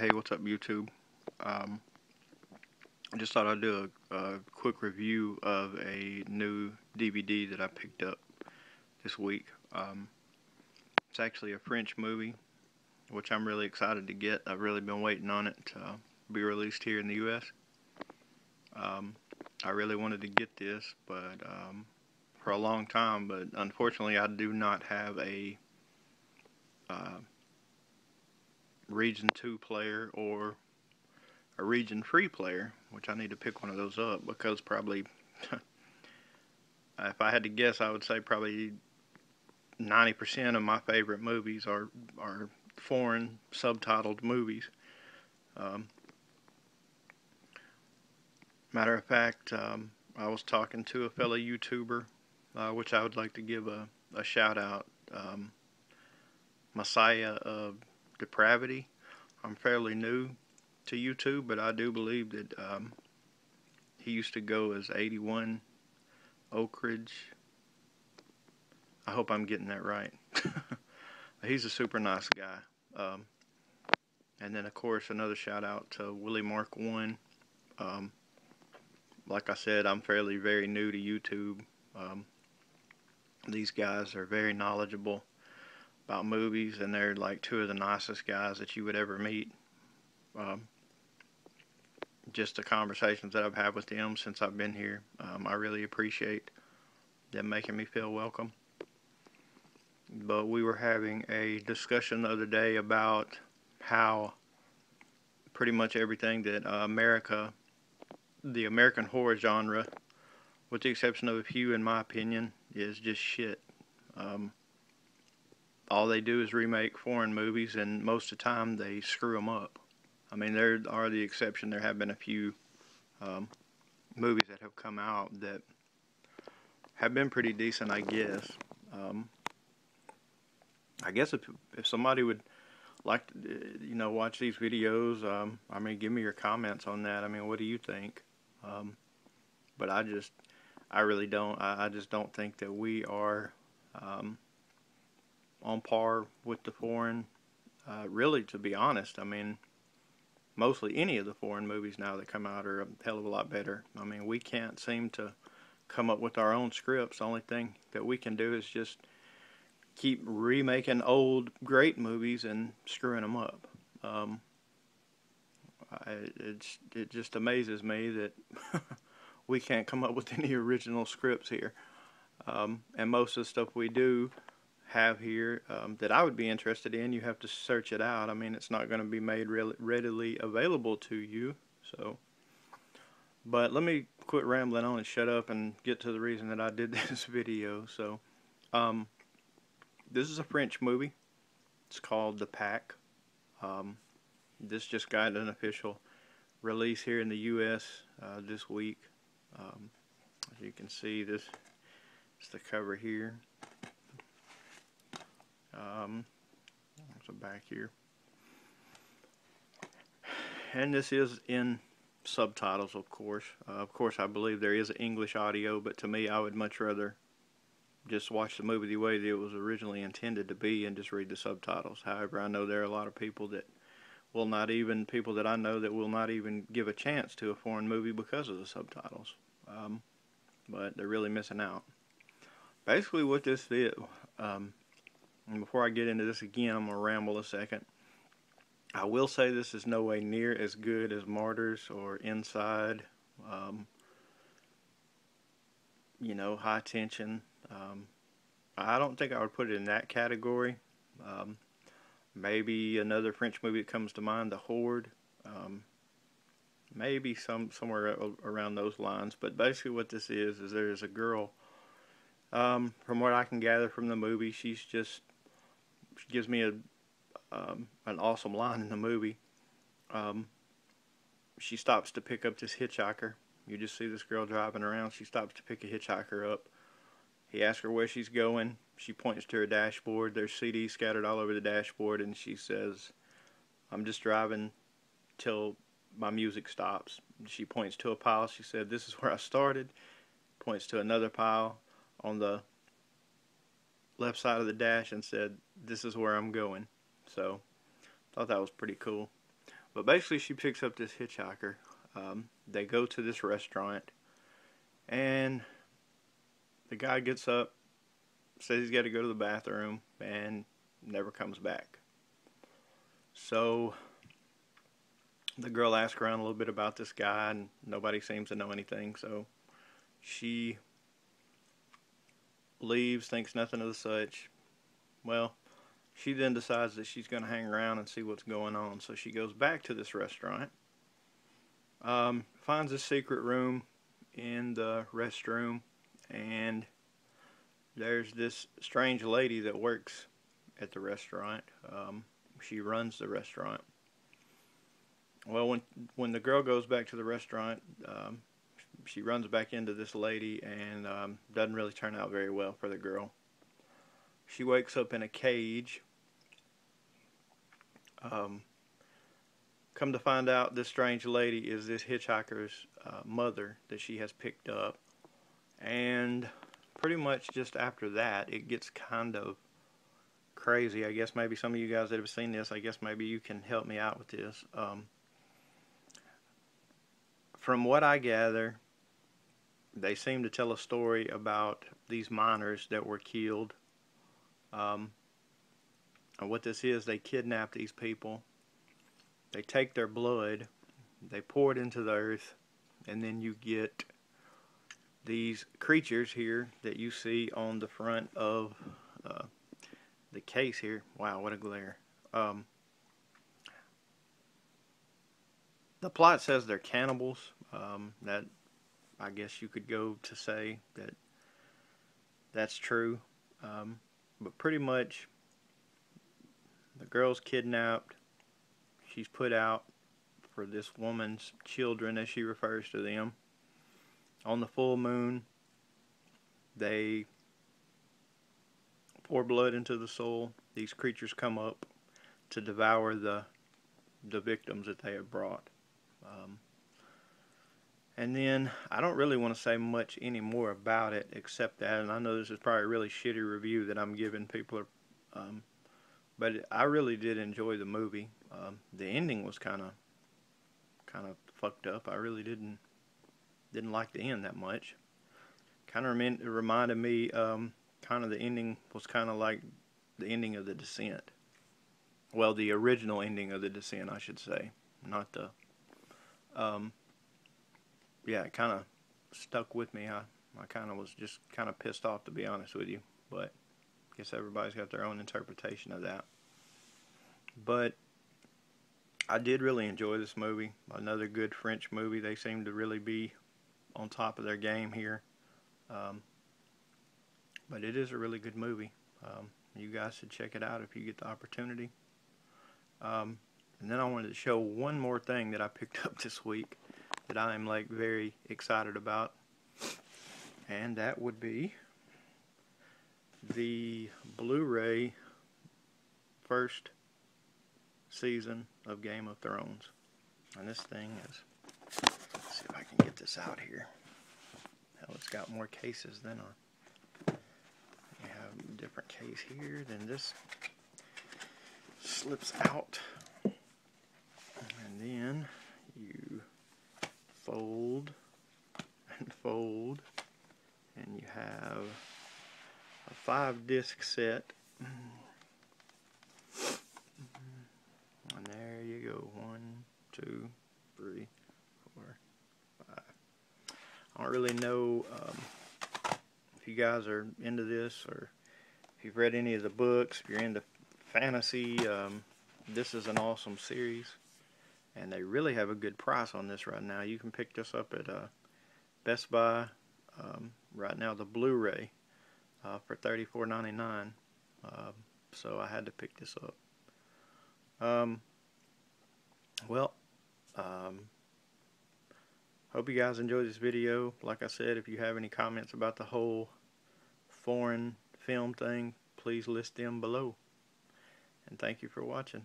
Hey, what's up, YouTube? Um, I just thought I'd do a quick review of a new DVD that I picked up this week. It's actually a French movie, which I'm really excited to get. I've really been waiting on it to be released here in the U.S. Um, I really wanted to get this, but for a long time, but unfortunately, I do not have a uh, Region 2 player or a region free player, which I need to pick one of those up because probably, if I had to guess, I would say probably 90% of my favorite movies are foreign subtitled movies. Um, Matter of fact, I was talking to a fellow YouTuber, which I would like to give a shout out, Messiah of Depravity. I'm fairly new to YouTube, but I do believe that he used to go as 81 Oak Ridge. I hope I'm getting that right. He's a super nice guy. And then, of course, another shout out to Willie Mark 1. Like I said, I'm very new to YouTube. These guys are very knowledgeable about movies, and they're like two of the nicest guys that you would ever meet. Just the conversations that I've had with them since I've been here, I really appreciate them making me feel welcome. But we were having a discussion the other day about how pretty much everything that the American horror genre, with the exception of a few, in my opinion, is just shit. All they do is remake foreign movies, and most of the time they screw them up. I mean, there are the exception. There have been a few movies that have come out that have been pretty decent, I guess. I guess if somebody would like to, watch these videos, I mean, give me your comments on that. I mean, what do you think? But I really don't. I just don't think that we are on par with the foreign. Really, to be honest, I mean, mostly any of the foreign movies now that come out are a hell of a lot better. I mean, we can't seem to come up with our own scripts. The only thing that we can do is just keep remaking old great movies and screwing them up. It just amazes me that we can't come up with any original scripts here. And most of the stuff we do have here that I would be interested in, you have to search it out. I mean, it's not going to be made readily available to you. So, but let me quit rambling on and shut up and get to the reason that I did this video. So, this is a French movie. It's called The Pack. This just got an official release here in the U.S. This week. As you can see, this is the cover here. There's a back here. And this is in subtitles, of course. I believe there is English audio, but to me, I would much rather just watch the movie the way that it was originally intended to be and just read the subtitles. However, I know there are a lot of people that people that I know that will not even give a chance to a foreign movie because of the subtitles. But they're really missing out. Basically what this is, and before I get into this again, I'm going to ramble a second. I will say this is no way near as good as Martyrs or Inside, High Tension. I don't think I would put it in that category. Maybe another French movie that comes to mind, The Horde. Maybe somewhere around those lines. But basically what this is there's a girl, from what I can gather from the movie, she gives me an awesome line in the movie. She stops to pick up this hitchhiker. You just see this girl driving around. She stops to pick a hitchhiker up. He asks her where she's going. She points to her dashboard. There's CDs scattered all over the dashboard, and she says, "I'm just driving till my music stops." She points to a pile. She said, "This is where I started." Points to another pile on the left side of the dash and said, "This is where I'm going." So, I thought that was pretty cool. But basically, she picks up this hitchhiker. They go to this restaurant, and the guy gets up, says he's got to go to the bathroom, and never comes back. So the girl asks around a little bit about this guy, and nobody seems to know anything. So she leaves, thinks nothing of the such. Well, she then decides that she's going to hang around and see what's going on. So she goes back to this restaurant, finds a secret room in the restroom, and there's this strange lady that works at the restaurant. She runs the restaurant. Well, when the girl goes back to the restaurant, she runs back into this lady, and doesn't really turn out very well for the girl. She wakes up in a cage. Come to find out, this strange lady is this hitchhiker's mother that she has picked up. And pretty much just after that, it gets kind of crazy. I guess maybe some of you guys that have seen this, I guess maybe you can help me out with this. From what I gather, they seem to tell a story about these miners that were killed. And what this is, they kidnap these people. They take their blood, they pour it into the earth, and then you get these creatures here that you see on the front of the case here. Wow, what a glare. The plot says they're cannibals. That, I guess you could go to say that that's true. But pretty much, the girl's kidnapped. She's put out for this woman's children, as she refers to them. On the full moon, they pour blood into the soil. These creatures come up to devour the victims that they have brought. And then, I don't really want to say much any more about it except that, and I know this is probably a really shitty review that I'm giving people, but I really did enjoy the movie. The ending was kind of fucked up. I really didn't like the end that much. Kind of reminded me, kind of the ending was kind of like the ending of The Descent. Well, the original ending of The Descent, I should say, not the. Yeah, it kind of stuck with me. I kind of was just kind of pissed off, to be honest with you. But I guess everybody's got their own interpretation of that. But I did really enjoy this movie. Another good French movie. They seem to really be on top of their game here. But it is a really good movie. You guys should check it out if you get the opportunity. And then I wanted to show one more thing that I picked up this week that I am like very excited about, and that would be the Blu-ray first season of Game of Thrones. And this thing is, let's see if I can get this out here. Hell, it's got more cases than we have a different case here. Then this slips out, and then you fold and fold, and you have a 5-disc set, and there you go. 1, 2, 3, 4, 5. I don't really know if you guys are into this, or if you've read any of the books. If you're into fantasy, this is an awesome series. And they really have a good price on this right now. You can pick this up at Best Buy right now, the Blu-ray, for $34.99. So I had to pick this up. Hope you guys enjoyed this video. Like I said, if you have any comments about the whole foreign film thing, please list them below. And thank you for watching.